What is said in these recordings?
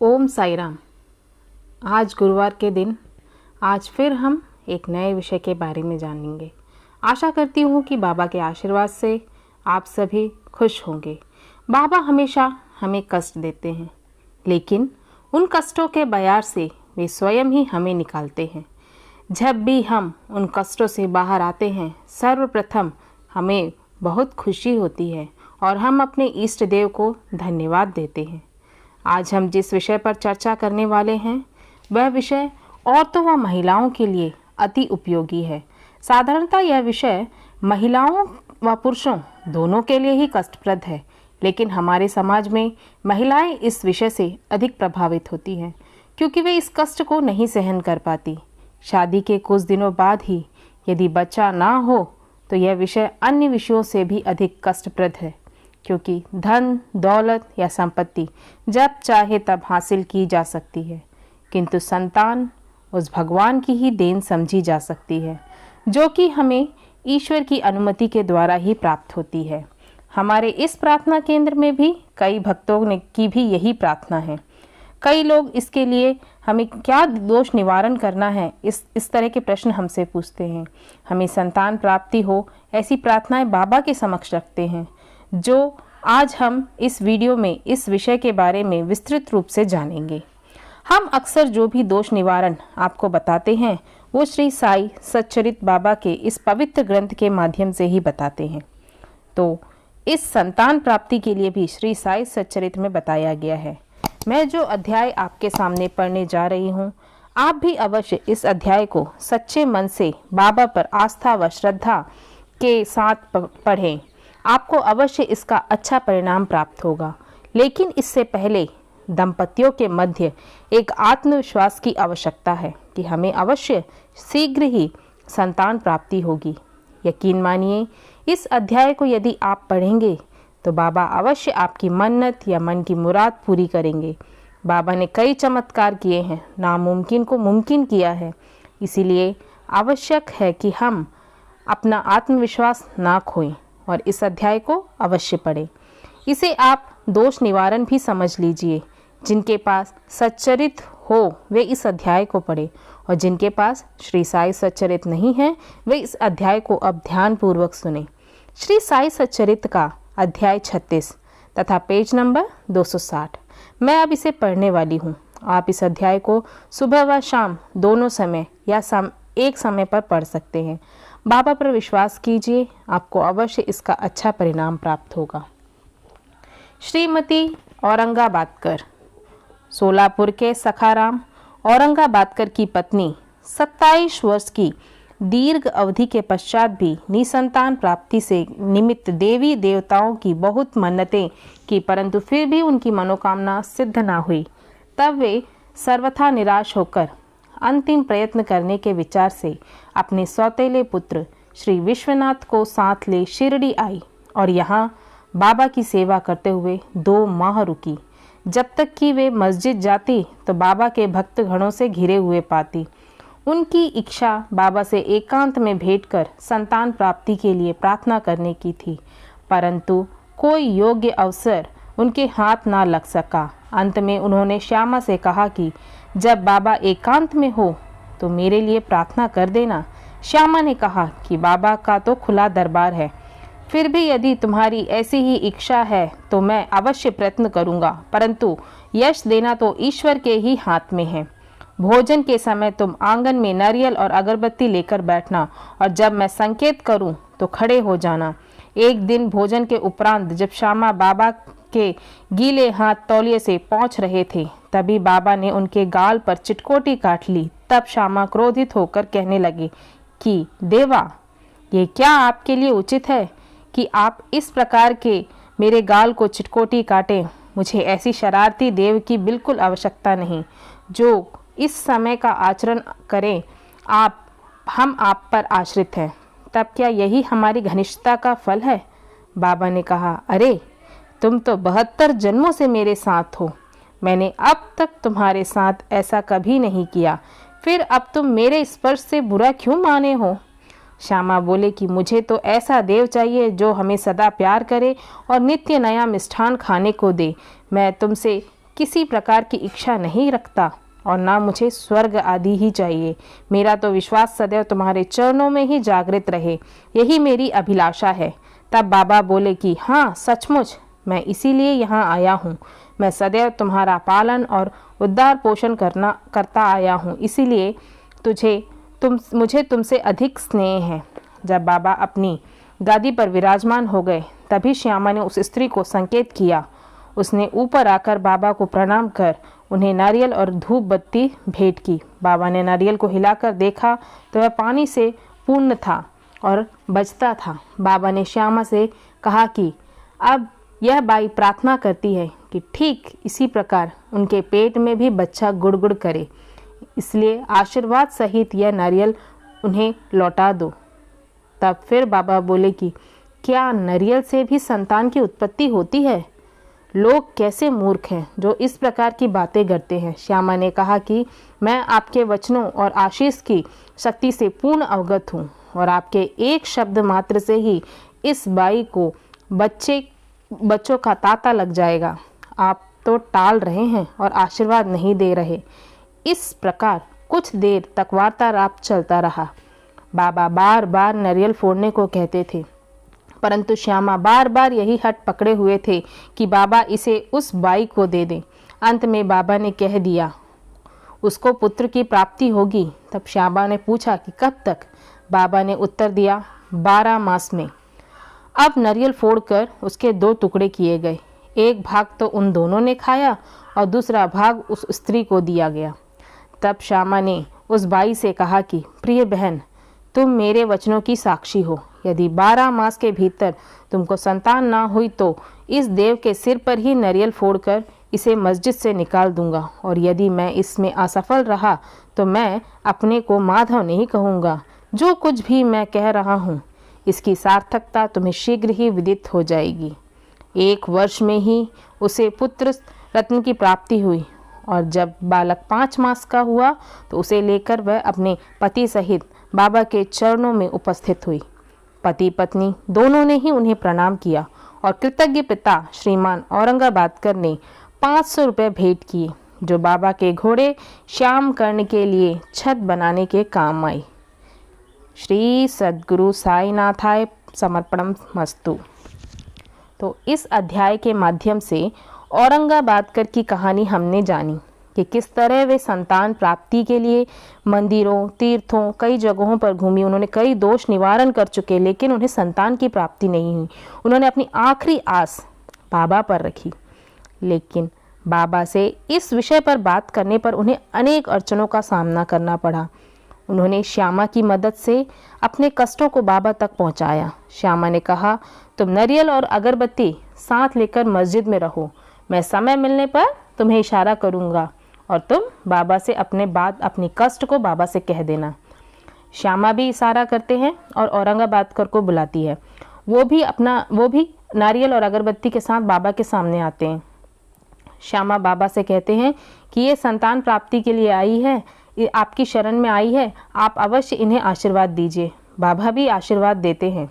ओम साई राम। आज गुरुवार के दिन आज फिर हम एक नए विषय के बारे में जानेंगे। आशा करती हूँ कि बाबा के आशीर्वाद से आप सभी खुश होंगे। बाबा हमेशा हमें कष्ट देते हैं, लेकिन उन कष्टों के बयार से वे स्वयं ही हमें निकालते हैं। जब भी हम उन कष्टों से बाहर आते हैं, सर्वप्रथम हमें बहुत खुशी होती है और हम अपने इष्ट देव को धन्यवाद देते हैं। आज हम जिस विषय पर चर्चा करने वाले हैं वह विषय औरतों व महिलाओं के लिए अति उपयोगी है। साधारणतः यह विषय महिलाओं व पुरुषों दोनों के लिए ही कष्टप्रद है, लेकिन हमारे समाज में महिलाएं इस विषय से अधिक प्रभावित होती हैं क्योंकि वे इस कष्ट को नहीं सहन कर पाती। शादी के कुछ दिनों बाद ही यदि बच्चा ना हो तो यह विषय अन्य विषयों से भी अधिक कष्टप्रद है, क्योंकि धन दौलत या संपत्ति जब चाहे तब हासिल की जा सकती है, किंतु संतान उस भगवान की ही देन समझी जा सकती है, जो कि हमें ईश्वर की अनुमति के द्वारा ही प्राप्त होती है। हमारे इस प्रार्थना केंद्र में भी कई भक्तों की भी यही प्रार्थना है। कई लोग इसके लिए हमें क्या दोष निवारण करना है, इस तरह के प्रश्न हमसे पूछते हैं। हमें संतान प्राप्ति हो, ऐसी प्रार्थनाएं बाबा के समक्ष रखते हैं, जो आज हम इस वीडियो में इस विषय के बारे में विस्तृत रूप से जानेंगे। हम अक्सर जो भी दोष निवारण आपको बताते हैं वो श्री साई सच्चरित बाबा के इस पवित्र ग्रंथ के माध्यम से ही बताते हैं। तो इस संतान प्राप्ति के लिए भी श्री साई सच्चरित में बताया गया है। मैं जो अध्याय आपके सामने पढ़ने जा रही हूँ, आप भी अवश्य इस अध्याय को सच्चे मन से बाबा पर आस्था व श्रद्धा के साथ पढ़ें। आपको अवश्य इसका अच्छा परिणाम प्राप्त होगा। लेकिन इससे पहले दंपतियों के मध्य एक आत्मविश्वास की आवश्यकता है कि हमें अवश्य शीघ्र ही संतान प्राप्ति होगी। यकीन मानिए, इस अध्याय को यदि आप पढ़ेंगे तो बाबा अवश्य आपकी मन्नत या मन की मुराद पूरी करेंगे। बाबा ने कई चमत्कार किए हैं, नामुमकिन को मुमकिन किया है। इसीलिए आवश्यक है कि हम अपना आत्मविश्वास ना खोएं और इस अध्याय को अवश्य पढ़ें। इसे आप दोष निवारण भी समझ लीजिए। जिनके पास सच्चरित हो वे इस अध्याय को पढ़ें, और जिनके पास श्री साई सच्चरित नहीं है वे इस अध्याय को अब ध्यान पूर्वक सुने। श्री साई सच्चरित का अध्याय 36 तथा पेज नंबर 260 मैं अब इसे पढ़ने वाली हूँ। आप इस अध्याय को सुबह व शाम दोनों समय या एक समय पर पढ़ सकते हैं। बाबा पर विश्वास कीजिए, आपको अवश्य इसका अच्छा परिणाम प्राप्त होगा। श्रीमती औरंगाबादकर, सोलापुर के सखाराम औरंगाबादकर की पत्नी 27 वर्ष की दीर्घ अवधि के पश्चात भी निसंतान प्राप्ति से निमित्त देवी देवताओं की बहुत मन्नतें की, परंतु फिर भी उनकी मनोकामना सिद्ध न हुई। तब वे सर्वथा निराश होकर अंतिम प्रयत्न करने के विचार से अपने सौतेले पुत्र श्री विश्वनाथ को साथ ले शिरडी आई और यहाँ बाबा की सेवा करते हुए 2 माह रुकी। जब तक कि वे मस्जिद जाती तो बाबा के भक्त गणों से घिरे हुए पाती। उनकी इच्छा बाबा से एकांत में भेंट कर संतान प्राप्ति के लिए प्रार्थना करने की थी, परंतु कोई योग्य अवसर उनके हाथ ना लग सका। अंत में उन्होंने श्यामा से कहा कि जब बाबा एकांत में हो तो मेरे लिए प्रार्थना कर देना। श्यामा ने कहा कि बाबा का तो खुला दरबार है, फिर भी यदि तुम्हारी ऐसी ही इच्छा है तो मैं अवश्य प्रयत्न करूंगा, परंतु यश देना तो ईश्वर के ही हाथ में है। भोजन के समय तुम आंगन में नारियल और अगरबत्ती लेकर बैठना और जब मैं संकेत करूं तो खड़े हो जाना। एक दिन भोजन के उपरांत जब श्यामा बाबा के गीले हाथ तौलिए से पोंछ रहे थे, तभी बाबा ने उनके गाल पर चिटकोटी काट ली। तब श्यामा क्रोधित होकर कहने लगे कि देवा, ये क्या आपके लिए उचित है कि आप इस प्रकार के मेरे गाल को चिटकोटी काटें? मुझे ऐसी शरारती देव की बिल्कुल आवश्यकता नहीं जो इस समय का आचरण करें। हम आप पर आश्रित हैं, तब क्या यही हमारी घनिष्ठता का फल है? बाबा ने कहा, अरे तुम तो 72 जन्मों से मेरे साथ हो, मैंने अब तक तुम्हारे साथ ऐसा कभी नहीं किया, फिर अब तुम मेरे स्पर्श से बुरा क्यों माने हो? श्यामा बोले कि मुझे तो ऐसा देव चाहिए जो हमें सदा प्यार करे और नित्य नया मिष्ठान खाने को दे। मैं तुमसे किसी प्रकार की इच्छा नहीं रखता और ना मुझे स्वर्ग आदि ही चाहिए। मेरा तो विश्वास सदैव तुम्हारे चरणों में ही जागृत रहे, यही मेरी अभिलाषा है। तब बाबा बोले कि हाँ मुझ मैं इसीलिए यहाँ आया हूँ। मैं सदैव तुम्हारा पालन और उद्धार पोषण करता आया हूँ, इसीलिए मुझे तुमसे अधिक स्नेह है। जब बाबा अपनी गादी पर विराजमान हो गए तभी श्यामा ने उस स्त्री को संकेत किया। उसने ऊपर आकर बाबा को प्रणाम कर उन्हें नारियल और धूप बत्ती भेंट की। बाबा ने नारियल को हिलाकर देखा तो वह पानी से पूर्ण था और बजता था। बाबा ने श्यामा से कहा कि अब यह बाई प्रार्थना करती है कि ठीक इसी प्रकार उनके पेट में भी बच्चा गुड़गुड़ करे, इसलिए आशीर्वाद सहित यह नारियल उन्हें लौटा दो। तब फिर बाबा बोले कि क्या नारियल से भी संतान की उत्पत्ति होती है? लोग कैसे मूर्ख हैं जो इस प्रकार की बातें करते हैं। श्यामा ने कहा कि मैं आपके वचनों और आशीष की शक्ति से पूर्ण अवगत हूँ और आपके एक शब्द मात्र से ही इस बाई को बच्चों का तांता लग जाएगा। आप तो टाल रहे हैं और आशीर्वाद नहीं दे रहे। इस प्रकार कुछ देर तक वार्तालाप चलता रहा। बाबा बार बार नारियल फोड़ने को कहते थे, परंतु श्यामा बार बार यही हट पकड़े हुए थे कि बाबा इसे उस बाई को दे दें। अंत में बाबा ने कह दिया उसको पुत्र की प्राप्ति होगी। तब श्यामा ने पूछा कि कब तक? बाबा ने उत्तर दिया 12 मास में। अब नारियल फोड़कर उसके 2 टुकड़े किए गए। एक भाग तो उन दोनों ने खाया और दूसरा भाग उस स्त्री को दिया गया। तब श्यामा ने उस बाई से कहा कि प्रिय बहन, तुम मेरे वचनों की साक्षी हो। यदि 12 मास के भीतर तुमको संतान ना हुई तो इस देव के सिर पर ही नारियल फोड़कर इसे मस्जिद से निकाल दूंगा, और यदि मैं इसमें असफल रहा तो मैं अपने को माधव नहीं कहूँगा। जो कुछ भी मैं कह रहा हूँ इसकी सार्थकता तुम्हें शीघ्र ही विदित हो जाएगी। 1 वर्ष में ही उसे पुत्र रत्न की प्राप्ति हुई और जब बालक 5 मास का हुआ तो उसे लेकर वह अपने पति सहित बाबा के चरणों में उपस्थित हुई। पति पत्नी दोनों ने ही उन्हें प्रणाम किया और कृतज्ञ पिता श्रीमान औरंगाबादकर ने 500 रुपये भेंट किए, जो बाबा के घोड़े श्याम कर्ण के लिए छत बनाने के काम आई। श्री सद्गुरु साईनाथाय समर्पणम मस्तु। तो इस अध्याय के माध्यम से औरंगाबादकर की कहानी हमने जानी कि किस तरह वे संतान प्राप्ति के लिए मंदिरों, तीर्थों, कई जगहों पर घूमी। उन्होंने कई दोष निवारण कर चुके, लेकिन उन्हें संतान की प्राप्ति नहीं हुई। उन्होंने अपनी आखिरी आस बाबा पर रखी, लेकिन बाबा से इस विषय पर बात करने पर उन्हें अनेक अड़चनों का सामना करना पड़ा। उन्होंने श्यामा की मदद से अपने कष्टों को बाबा तक पहुंचाया। श्यामा ने कहा, तुम नारियल और अगरबत्ती साथ लेकर मस्जिद में रहो, मैं समय मिलने पर तुम्हें इशारा करूंगा और तुम बाबा से अपनी कष्ट को बाबा से कह देना। श्यामा भी इशारा करते हैं और औरंगाबादकर को बुलाती है। वो भी नारियल और अगरबत्ती के साथ बाबा के सामने आते हैं। श्यामा बाबा से कहते हैं कि ये संतान प्राप्ति के लिए आई है, ये आपकी शरण में आई है, आप अवश्य इन्हें आशीर्वाद दीजिए। बाबा भी आशीर्वाद देते हैं।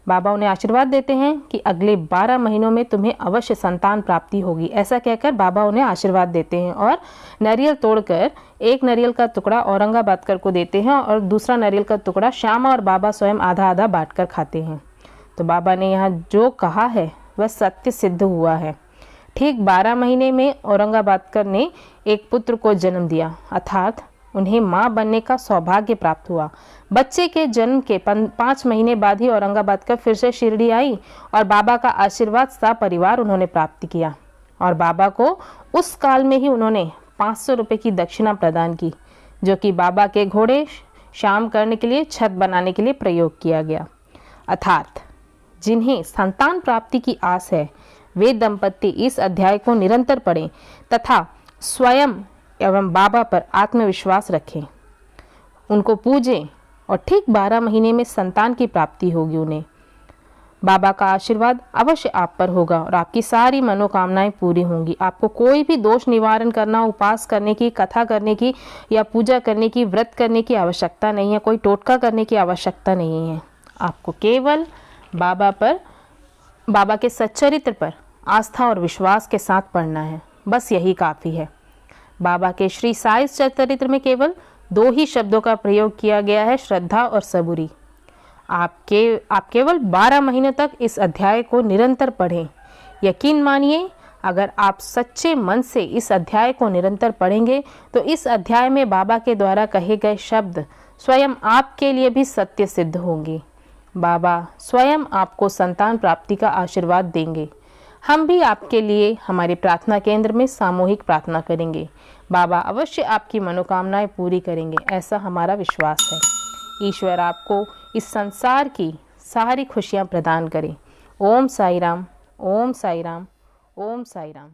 बाबा उन्हें आशीर्वाद देते हैं कि अगले 12 महीनों में तुम्हें अवश्य संतान प्राप्ति होगी। ऐसा कहकर बाबा उन्हें आशीर्वाद देते हैं और नारियल तोड़कर एक नारियल का टुकड़ा औरंगाबादकर को देते हैं और दूसरा नारियल का टुकड़ा श्यामा और बाबा स्वयं आधा आधा बांटकर खाते हैं। तो बाबा ने यहाँ जो कहा है वह सत्य सिद्ध हुआ है। ठीक 12 महीने में औरंगाबादकर ने एक पुत्र को जन्म दिया, अर्थात उन्हें माँ बनने का सौभाग्य प्राप्त हुआ। बच्चे के जन्म के 5 महीने बाद ही औरंगाबादकर फिर से शिरडी आई और बाबा का आशीर्वाद सपरिवार उन्होंने प्राप्त किया। और बाबा को उस काल में ही उन्होंने 500 रुपये की दक्षिणा प्रदान की, जो कि बाबा के घोड़े श्याम करने के लिए छत बनाने के लिए प्रयोग किया गया। अर्थात जिन्हें संतान प्राप्ति की आस है वे दंपति इस अध्याय को निरंतर पढ़ें तथा स्वयं एवं बाबा पर आत्मविश्वास रखें, उनको पूजें और ठीक 12 महीने में संतान की प्राप्ति होगी। उन्हें बाबा का आशीर्वाद अवश्य आप पर होगा और आपकी सारी मनोकामनाएं पूरी होंगी। आपको कोई भी दोष निवारण करना, उपास करने की, कथा करने की या पूजा करने की, व्रत करने की आवश्यकता नहीं है। कोई टोटका करने की आवश्यकता नहीं है। आपको केवल बाबा के सच्चरित्र पर आस्था और विश्वास के साथ पढ़ना है। बस यही काफ़ी है। बाबा के श्री साई चरित्र में केवल 2 ही शब्दों का प्रयोग किया गया है, श्रद्धा और सबूरी। आप केवल 12 महीने तक इस अध्याय को निरंतर पढ़ें। यकीन मानिए, अगर आप सच्चे मन से इस अध्याय को निरंतर पढ़ेंगे तो इस अध्याय में बाबा के द्वारा कहे गए शब्द स्वयं आपके लिए भी सत्य सिद्ध होंगे। बाबा स्वयं आपको संतान प्राप्ति का आशीर्वाद देंगे। हम भी आपके लिए हमारे प्रार्थना केंद्र में सामूहिक प्रार्थना करेंगे। बाबा अवश्य आपकी मनोकामनाएं पूरी करेंगे, ऐसा हमारा विश्वास है। ईश्वर आपको इस संसार की सारी खुशियां प्रदान करें। ओम साई राम, ओम साई राम, ओम साई राम।